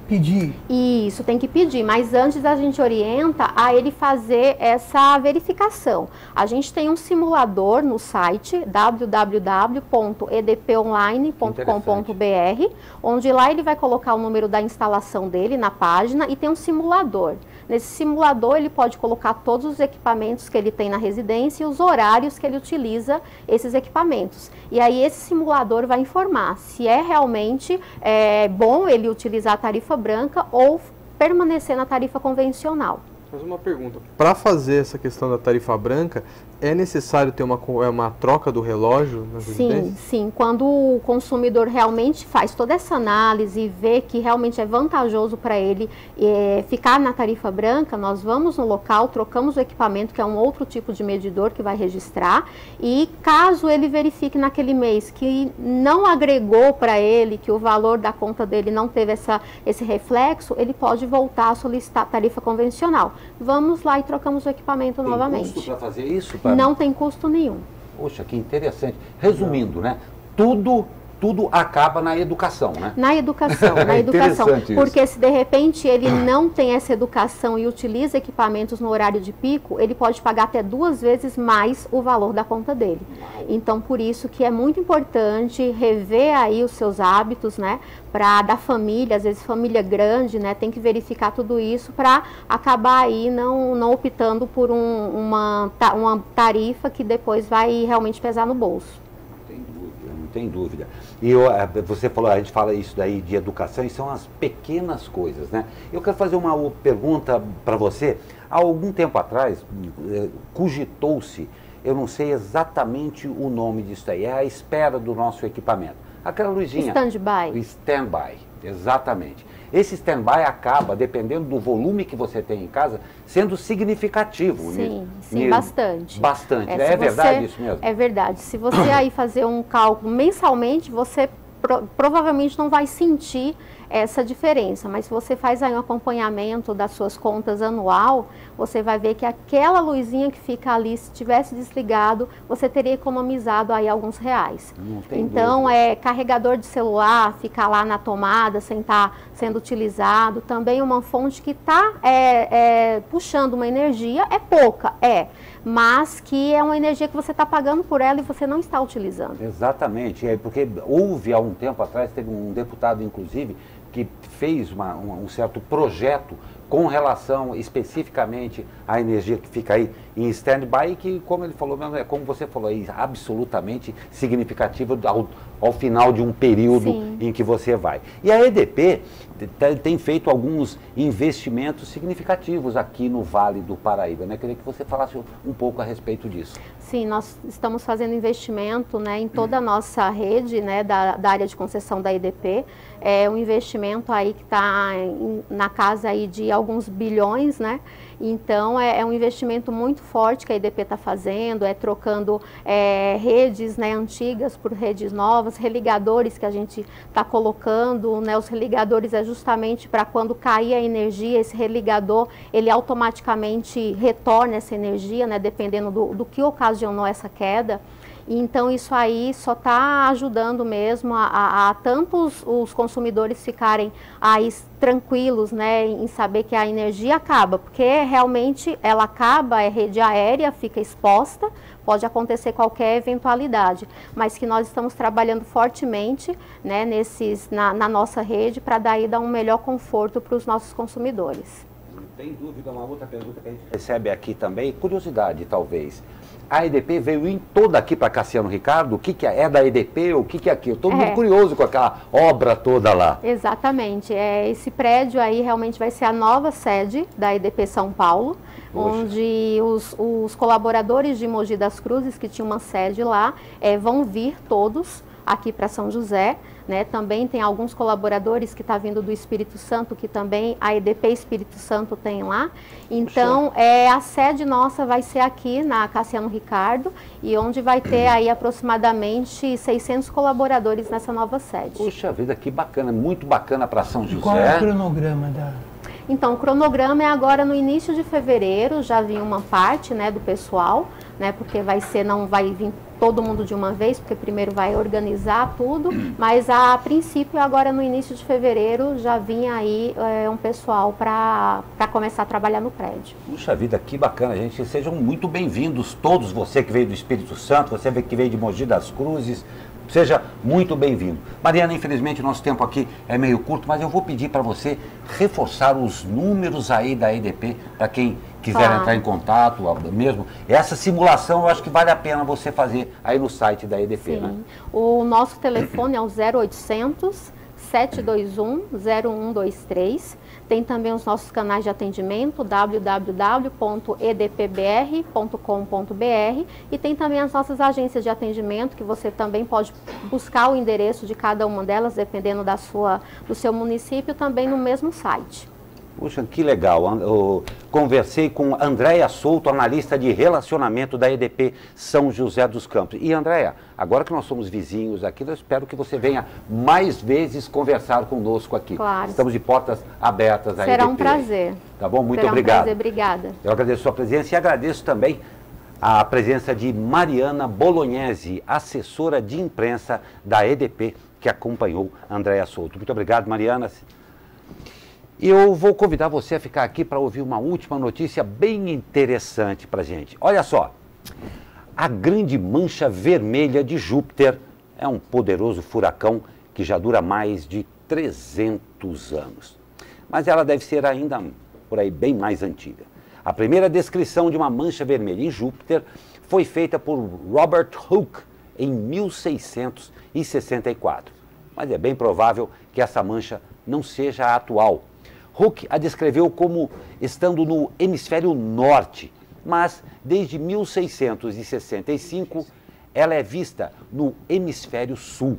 pedir. Isso, tem que pedir, mas antes a gente orienta a ele fazer essa verificação. A gente tem um simulador no site www.edponline.com.br, onde lá ele vai colocar o número da instalação dele na página e tem um simulador. Nesse simulador ele pode colocar todos os equipamentos que ele tem na residência e os horários que ele utiliza esses equipamentos. E aí esse simulador vai informar se é realmente bom ele utilizar a tarifa branca ou permanecer na tarifa convencional. Mas uma pergunta, para fazer essa questão da tarifa branca, é necessário ter uma troca do relógio nas residências? Sim. Quando o consumidor realmente faz toda essa análise e vê que realmente é vantajoso para ele ficar na tarifa branca, nós vamos no local, trocamos o equipamento, que é um outro tipo de medidor que vai registrar, e caso ele verifique naquele mês que não agregou para ele, que o valor da conta dele não teve esse reflexo, ele pode voltar a solicitar a tarifa convencional. Vamos lá e trocamos o equipamento novamente. Tem custo para fazer isso? Não tem custo nenhum. Poxa, que interessante. Resumindo, né? Tudo tudo acaba na educação, né? Na educação, na educação. Porque se de repente ele não tem essa educação e utiliza equipamentos no horário de pico, ele pode pagar até 2 vezes mais o valor da conta dele. Então, por isso que é muito importante rever aí os seus hábitos, né? Da família, às vezes família grande, né? Tem que verificar tudo isso para acabar aí não optando por uma tarifa que depois vai realmente pesar no bolso. Não tem dúvida. E você falou, a gente fala isso daí de educação, e são as pequenas coisas, né? Eu quero fazer uma pergunta para você. Há algum tempo atrás, cogitou-se, eu não sei exatamente o nome disso aí, é a espera do nosso equipamento. Aquela luzinha. Stand-by. Stand-by, exatamente. Esse stand-by acaba, dependendo do volume que você tem em casa, sendo significativo. Sim, bastante. Bastante, é verdade isso mesmo? É verdade. Se você aí fazer um cálculo mensalmente, você provavelmente não vai sentir essa diferença, mas se você faz aí um acompanhamento das suas contas anual, você vai ver que aquela luzinha que fica ali, se tivesse desligado, você teria economizado aí alguns reais. Então, carregador de celular, ficar lá na tomada sem estar sendo utilizado, também uma fonte que está puxando uma energia, é pouca, mas que é uma energia que você está pagando por ela e você não está utilizando. Exatamente, porque houve há um tempo atrás, teve um deputado inclusive, que fez um certo projeto com relação especificamente à energia que fica aí em stand-by, que, como ele falou mesmo, como você falou aí, absolutamente significativa ao final de um período em que você vai. E a EDP tem feito alguns investimentos significativos aqui no Vale do Paraíba, né? Queria que você falasse um pouco a respeito disso. Sim, nós estamos fazendo investimento, né, em toda a nossa rede, né, da área de concessão da EDP. É um investimento aí que está na casa aí de alguns bilhões, né? Então, é um investimento muito forte que a EDP está fazendo, trocando redes, né, antigas por redes novas, religadores que a gente está colocando, né? Os religadores é justamente para quando cair a energia, esse religador, ele automaticamente retorna essa energia, né, dependendo do que ocasionou essa queda. Então, isso aí só está ajudando mesmo a tanto os consumidores ficarem aí tranquilos, né, em saber que a energia acaba, porque realmente ela acaba, rede aérea, fica exposta, pode acontecer qualquer eventualidade, mas que nós estamos trabalhando fortemente, né, na nossa rede para dar um melhor conforto para os nossos consumidores. Não tem dúvida, uma outra pergunta que a gente recebe aqui também, curiosidade talvez. A EDP veio em toda aqui para Cassiano Ricardo, o que é da EDP, o que é aquilo? Todo mundo curioso com aquela obra toda lá. Exatamente, esse prédio aí realmente vai ser a nova sede da EDP São Paulo, onde os colaboradores de Mogi das Cruzes, que tinham uma sede lá, vão vir todos aqui para São José, né? Também tem alguns colaboradores que estão vindo do Espírito Santo, que também a EDP Espírito Santo tem lá. Então, a sede nossa vai ser aqui na Cassiano Ricardo, e onde vai ter aí aproximadamente 600 colaboradores nessa nova sede. Puxa vida, que bacana, muito bacana para São José. Qual é o cronograma da... Então, o cronograma é agora no início de fevereiro, já vinha uma parte, né, do pessoal, né, porque não vai vir todo mundo de uma vez, porque primeiro vai organizar tudo, mas a princípio agora no início de fevereiro já vinha aí um pessoal para começar a trabalhar no prédio. Puxa vida, que bacana, gente. Sejam muito bem-vindos, todos, você que veio do Espírito Santo, você que veio de Mogi das Cruzes, seja muito bem-vindo. Mariana, infelizmente nosso tempo aqui é meio curto, mas eu vou pedir para você reforçar os números aí da EDP, para quem quiser entrar em contato mesmo. Essa simulação eu acho que vale a pena você fazer aí no site da EDP, né? O nosso telefone é o 0800 721 0123. Tem também os nossos canais de atendimento, www.edpbr.com.br, e tem também as nossas agências de atendimento, que você também pode buscar o endereço de cada uma delas, dependendo do seu município, também no mesmo site. Puxa, que legal. Eu conversei com Andréia Souto, analista de relacionamento da EDP São José dos Campos. E, Andréia, agora que nós somos vizinhos aqui, eu espero que você venha mais vezes conversar conosco aqui. Claro. Estamos de portas abertas à EDP. Será um prazer. Tá bom? Muito Será obrigado. Um prazer, obrigada. Eu agradeço a sua presença e agradeço também a presença de Mariana Bolognese, assessora de imprensa da EDP que acompanhou a Andréa Souto. Muito obrigado, Mariana. E eu vou convidar você a ficar aqui para ouvir uma última notícia bem interessante para a gente. Olha só, a grande mancha vermelha de Júpiter é um poderoso furacão que já dura mais de 300 anos. Mas ela deve ser ainda, por aí, bem mais antiga. A primeira descrição de uma mancha vermelha em Júpiter foi feita por Robert Hooke em 1664. Mas é bem provável que essa mancha não seja a atual. Hooke a descreveu como estando no hemisfério norte, mas desde 1665 ela é vista no hemisfério sul.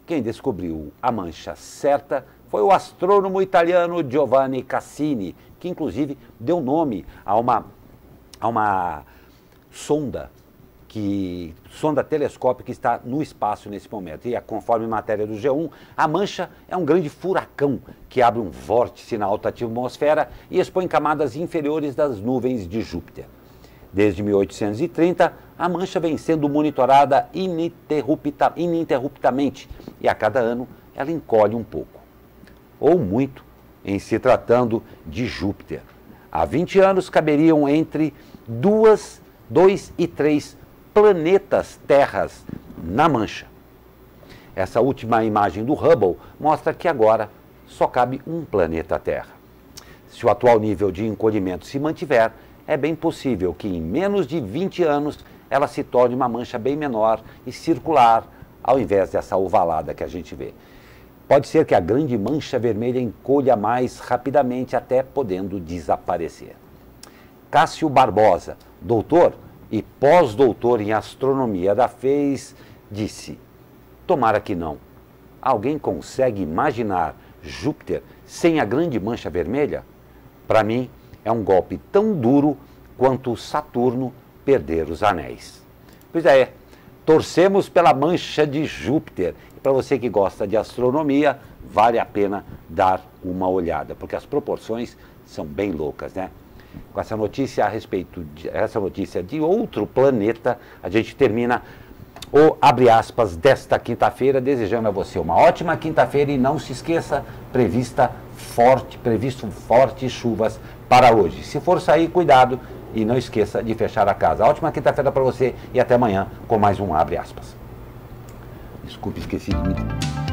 Quem descobriu a mancha certa foi o astrônomo italiano Giovanni Cassini, que inclusive deu nome a uma sonda telescópica que está no espaço nesse momento. E conforme matéria do G1, a mancha é um grande furacão que abre um vórtice na alta atmosfera e expõe camadas inferiores das nuvens de Júpiter. Desde 1830, a mancha vem sendo monitorada ininterruptamente e a cada ano ela encolhe um pouco, ou muito, em se tratando de Júpiter. Há 20 anos caberiam entre 2 e 3 planetas terras na mancha. Essa última imagem do Hubble mostra que agora só cabe um planeta Terra. Se o atual nível de encolhimento se mantiver, é bem possível que em menos de 20 anos ela se torne uma mancha bem menor e circular, ao invés dessa ovalada que a gente vê. Pode ser que a grande mancha vermelha encolha mais rapidamente, até podendo desaparecer. Cássio Barbosa, doutor e pós-doutor em astronomia da FES, disse: tomara que não. Alguém consegue imaginar Júpiter sem a grande mancha vermelha? Para mim, é um golpe tão duro quanto Saturno perder os anéis. Pois é, torcemos pela mancha de Júpiter. E para você que gosta de astronomia, vale a pena dar uma olhada, porque as proporções são bem loucas, né? Com essa notícia essa notícia de outro planeta, a gente termina o Abre Aspas desta quinta-feira, desejando a você uma ótima quinta-feira e não se esqueça, previsto fortes chuvas para hoje. Se for sair, cuidado e não esqueça de fechar a casa. Ótima quinta-feira para você e até amanhã com mais um Abre Aspas. Desculpe, esqueci de me...